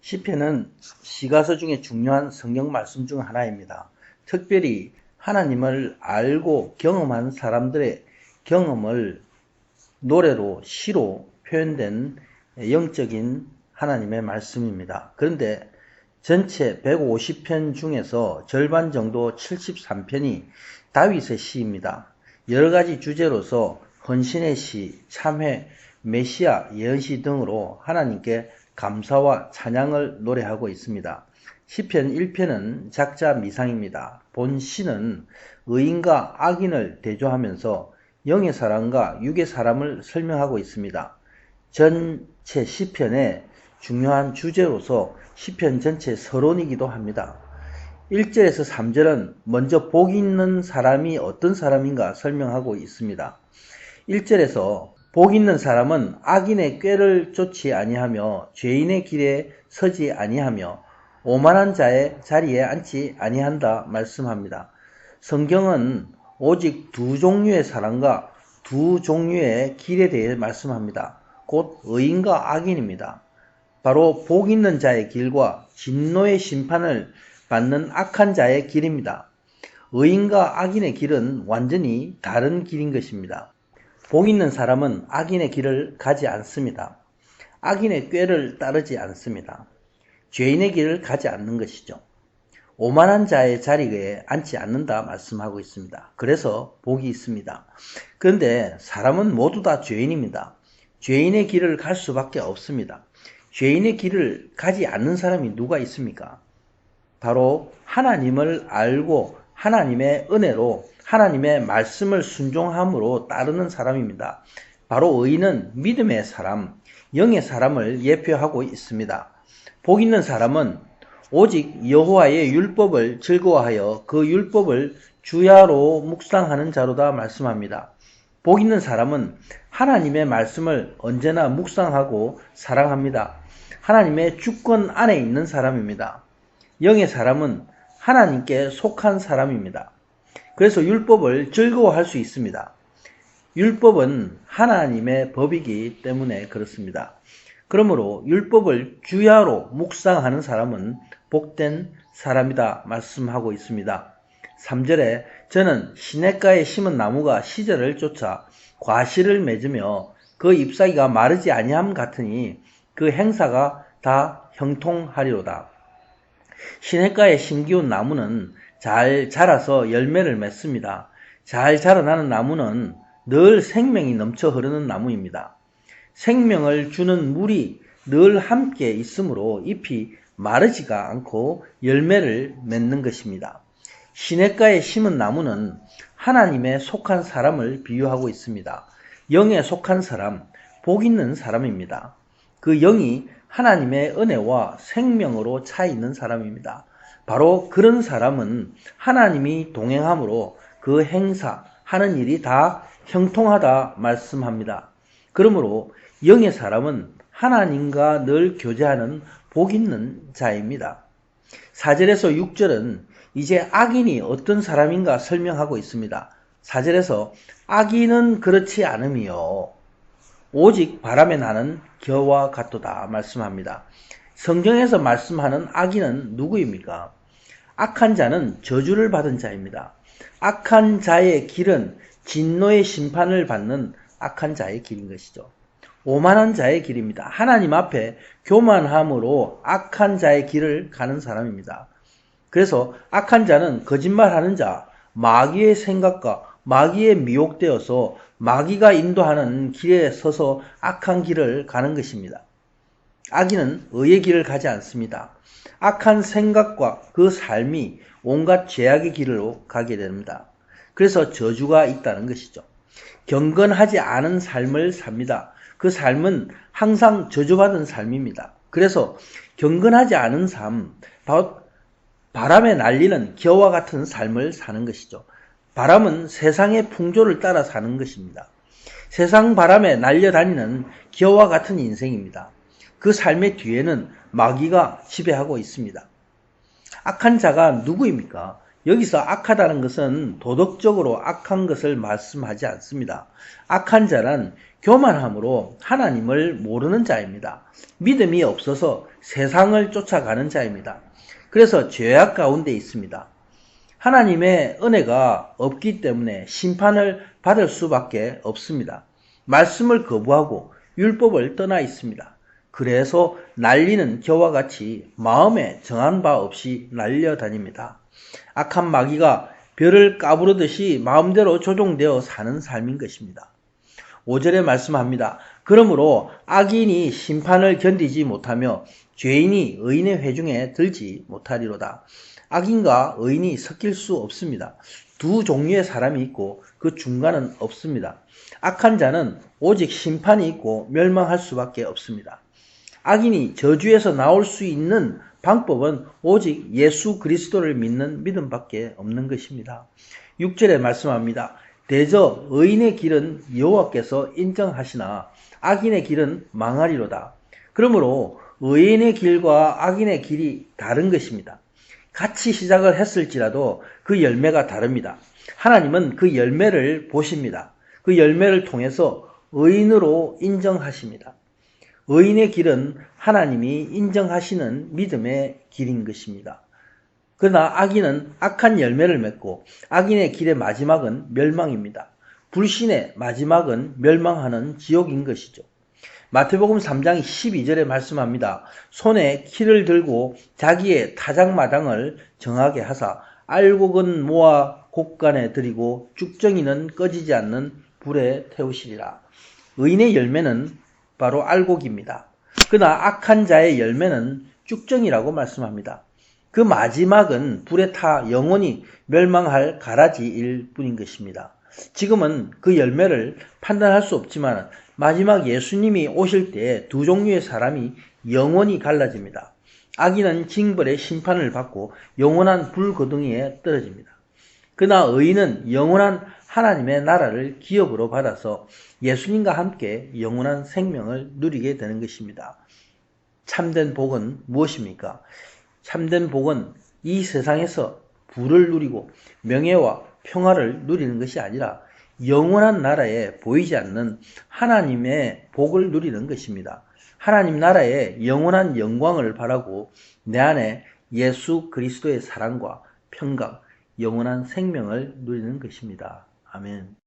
시편은 시가서 중에 중요한 성경 말씀 중 하나입니다. 특별히 하나님을 알고 경험한 사람들의 경험을 노래로, 시로 표현된 영적인 하나님의 말씀입니다. 그런데 전체 150편 중에서 절반 정도 73편이 다윗의 시입니다. 여러 가지 주제로서 헌신의 시, 참회, 메시아, 예언시 등으로 하나님께 감사와 찬양을 노래하고 있습니다. 시편 1편은 작자 미상입니다. 본 시는 의인과 악인을 대조하면서 영의 사람과 육의 사람을 설명하고 있습니다. 전체 시편의 중요한 주제로서 시편 전체 서론이기도 합니다. 1절에서 3절은 먼저 복 있는 사람이 어떤 사람인가 설명하고 있습니다. 1절에서 복 있는 사람은 악인의 꾀를 쫓지 아니하며 죄인의 길에 서지 아니하며 오만한 자의 자리에 앉지 아니한다 말씀합니다. 성경은 오직 두 종류의 사람과 두 종류의 길에 대해 말씀합니다. 곧 의인과 악인입니다. 바로 복 있는 자의 길과 진노의 심판을 받는 악한 자의 길입니다. 의인과 악인의 길은 완전히 다른 길인 것입니다. 복 있는 사람은 악인의 길을 가지 않습니다. 악인의 꾀를 따르지 않습니다. 죄인의 길을 가지 않는 것이죠. 오만한 자의 자리에 앉지 않는다 말씀하고 있습니다. 그래서 복이 있습니다. 그런데 사람은 모두 다 죄인입니다. 죄인의 길을 갈 수밖에 없습니다. 죄인의 길을 가지 않는 사람이 누가 있습니까? 바로 하나님을 알고 하나님의 은혜로 하나님의 말씀을 순종함으로 따르는 사람입니다. 바로 의인은 믿음의 사람, 영의 사람을 예표하고 있습니다. 복 있는 사람은 오직 여호와의 율법을 즐거워하여 그 율법을 주야로 묵상하는 자로다 말씀합니다. 복 있는 사람은 하나님의 말씀을 언제나 묵상하고 사랑합니다. 하나님의 주권 안에 있는 사람입니다. 영의 사람은 하나님께 속한 사람입니다. 그래서 율법을 즐거워할 수 있습니다. 율법은 하나님의 법이기 때문에 그렇습니다. 그러므로 율법을 주야로 묵상하는 사람은 복된 사람이다 말씀하고 있습니다. 3절에 저는 시냇가에 심은 나무가 시절을 쫓아 과실을 맺으며 그 잎사귀가 마르지 아니함 같으니 그 행사가 다 형통하리로다. 시냇가에 심기운 나무는 잘 자라서 열매를 맺습니다. 잘 자라나는 나무는 늘 생명이 넘쳐 흐르는 나무입니다. 생명을 주는 물이 늘 함께 있으므로 잎이 마르지가 않고 열매를 맺는 것입니다. 시냇가에 심은 나무는 하나님에 속한 사람을 비유하고 있습니다. 영에 속한 사람, 복 있는 사람입니다. 그 영이 하나님의 은혜와 생명으로 차 있는 사람입니다. 바로 그런 사람은 하나님이 동행함으로 그 행사, 하는 일이 다 형통하다 말씀합니다. 그러므로 영의 사람은 하나님과 늘 교제하는 복 있는 자입니다. 4절에서 6절은 이제 악인이 어떤 사람인가 설명하고 있습니다. 4절에서 악인은 그렇지 않으며 오직 바람에 나는 겨와 같도다 말씀합니다. 성경에서 말씀하는 악인은 누구입니까? 악한 자는 저주를 받은 자입니다. 악한 자의 길은 진노의 심판을 받는 악한 자의 길인 것이죠. 오만한 자의 길입니다. 하나님 앞에 교만함으로 악한 자의 길을 가는 사람입니다. 그래서 악한 자는 거짓말하는 자, 마귀의 생각과 마귀에 미혹되어서 마귀가 인도하는 길에 서서 악한 길을 가는 것입니다. 악인은 의의 길을 가지 않습니다. 악한 생각과 그 삶이 온갖 죄악의 길로 가게 됩니다. 그래서 저주가 있다는 것이죠. 경건하지 않은 삶을 삽니다. 그 삶은 항상 저주받은 삶입니다. 그래서 경건하지 않은 삶, 바람에 날리는 겨와 같은 삶을 사는 것이죠. 바람은 세상의 풍조를 따라 사는 것입니다. 세상 바람에 날려다니는 겨와 같은 인생입니다. 그 삶의 뒤에는 마귀가 지배하고 있습니다. 악한 자가 누구입니까? 여기서 악하다는 것은 도덕적으로 악한 것을 말씀하지 않습니다. 악한 자란 교만함으로 하나님을 모르는 자입니다. 믿음이 없어서 세상을 쫓아가는 자입니다. 그래서 죄악 가운데 있습니다. 하나님의 은혜가 없기 때문에 심판을 받을 수밖에 없습니다. 말씀을 거부하고 율법을 떠나 있습니다. 그래서 날리는 겨와 같이 마음에 정한 바 없이 날려다닙니다. 악한 마귀가 별을 까부르듯이 마음대로 조종되어 사는 삶인 것입니다. 5절에 말씀합니다. 그러므로 악인이 심판을 견디지 못하며 죄인이 의인의 회중에 들지 못하리로다. 악인과 의인이 섞일 수 없습니다. 두 종류의 사람이 있고 그 중간은 없습니다. 악한 자는 오직 심판이 있고 멸망할 수밖에 없습니다. 악인이 저주에서 나올 수 있는 방법은 오직 예수 그리스도를 믿는 믿음밖에 없는 것입니다. 6절에 말씀합니다. 대저 의인의 길은 여호와께서 인정하시나 악인의 길은 망하리로다. 그러므로 의인의 길과 악인의 길이 다른 것입니다. 같이 시작을 했을지라도 그 열매가 다릅니다. 하나님은 그 열매를 보십니다. 그 열매를 통해서 의인으로 인정하십니다. 의인의 길은 하나님이 인정하시는 믿음의 길인 것입니다. 그러나 악인은 악한 열매를 맺고 악인의 길의 마지막은 멸망입니다. 불신의 마지막은 멸망하는 지옥인 것이죠. 마태복음 3장 12절에 말씀합니다. 손에 키를 들고 자기의 타작마당을 정하게 하사 알곡은 모아 곡간에 들이고 쭉정이는 꺼지지 않는 불에 태우시리라. 의인의 열매는 바로 알곡입니다. 그러나 악한 자의 열매는 쭉정이라고 말씀합니다. 그 마지막은 불에 타 영원히 멸망할 가라지일 뿐인 것입니다. 지금은 그 열매를 판단할 수 없지만 마지막 예수님이 오실 때 두 종류의 사람이 영원히 갈라집니다. 악인은 징벌의 심판을 받고 영원한 불거둥이에 떨어집니다. 그러나 의인은 영원한 하나님의 나라를 기업으로 받아서 예수님과 함께 영원한 생명을 누리게 되는 것입니다. 참된 복은 무엇입니까? 참된 복은 이 세상에서 부를 누리고 명예와 평화를 누리는 것이 아니라 영원한 나라에 보이지 않는 하나님의 복을 누리는 것입니다. 하나님 나라의 영원한 영광을 바라고 내 안에 예수 그리스도의 사랑과 평강, 영원한 생명을 누리는 것입니다. 아멘.